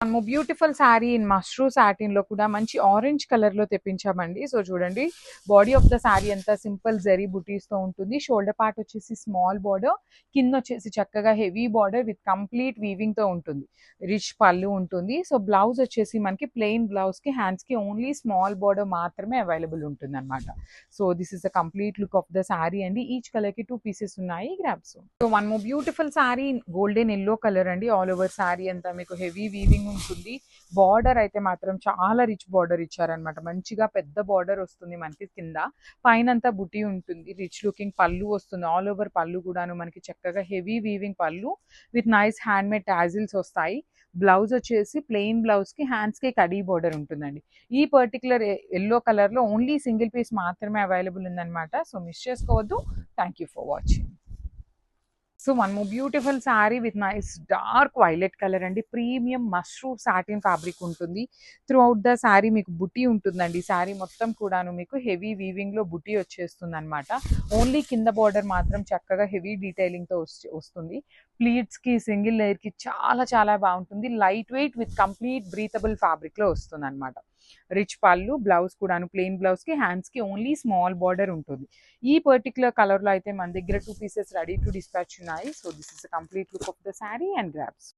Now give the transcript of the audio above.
మనము beautiful sari in mashru satin లో కూడా మంచి ఆరెంజ్ కలర్ లో తెప్పించామండి. సో చూడండి, బాడీ ఆఫ్ ద శారీ అంతా సింపుల్ జరీ బుటీస్ తో ఉంటుంది. షోల్డర్ పార్ట్ వచ్చేసి స్మాల్ బార్డర్, కింద వచ్చేసి చక్కగా heavy border with complete weaving తో ఉంటుంది. రిచ్ పళ్ళు ఉంటుంది. సో బ్లౌజ్ వచ్చేసి మనకి ప్లెయిన్ బ్లౌజ్ కి హ్యాండ్స్ కి ఓన్లీ స్మాల్ బార్డర్ మాత్రమే అవైలబుల్ ఉంటుంది అనమాట. So this is the complete look of the sari అండి. ఈచ్ కలర్ కి 2 పీసెస్ ఉన్నాయి. Grabs. So one more beautiful sari golden yellow colour అండి. ఆల్ ఓవర్ శారీ అంతా మీకు హెవీ వీవింగ్ ఉంటుంది. బార్డర్ అయితే మాత్రం చాలా రిచ్ బార్డర్ ఇచ్చారనమాట. మంచిగా పెద్ద బార్డర్ వస్తుంది మనకి. కింద పైన అంతా బుటీ ఉంటుంది. రిచ్ లుకింగ్ పళ్ళు వస్తుంది. ఆల్ ఓవర్ పళ్ళు కూడాను మనకి చక్కగా హెవీ వీవింగ్ పళ్ళు with nice hand made tassels వస్తాయి. బ్లౌజ్ వచ్చేసి ప్లెయిన్ బ్లౌజ్ కి హ్యాండ్స్ కి కడీ బార్డర్ ఉంటుందండి. ఈ పర్టికులర్ ఎల్లో కలర్ లో ఓన్లీ సింగిల్ పీస్ మాత్రమే అవైలబుల్ ఉందన్నమాట. సో మిస్ చేసుకోవద్దు. Thank you for watching. So one more beautiful sari with nice dark violet colour అండి. ప్రీమియం మష్రూ సాటిన్ ఫ్యాబ్రిక్ ఉంటుంది. త్రూ అవుట్ ద శారీ మీకు బుటీ ఉంటుందండి. శారీ మొత్తం కూడాను మీకు హెవీ వీవింగ్ లో బుటీ వచ్చేస్తుంది అనమాట. ఓన్లీ కింద బార్డర్ మాత్రం చక్కగా హెవీ డీటెయిలింగ్ తో వస్తుంది. ప్లీట్స్ కి సింగిల్ లేయర్ కి చాలా చాలా బాగుంటుంది. Light weight with complete breathable fabric లో వస్తుంది అనమాట. రిచ్ పళ్ళు, బ్లౌజ్ కూడాను ప్లెయిన్ బ్లౌజ్ కి హ్యాండ్స్ కి ఓన్లీ స్మాల్ బార్డర్ ఉంటుంది. ఈ పర్టికులర్ కలర్ లో అయితే మన దగ్గర 2 పీసెస్ రెడీ టు డిస్పాచ్ ఉన్నాయి. So this is complete look of the sari and grabs.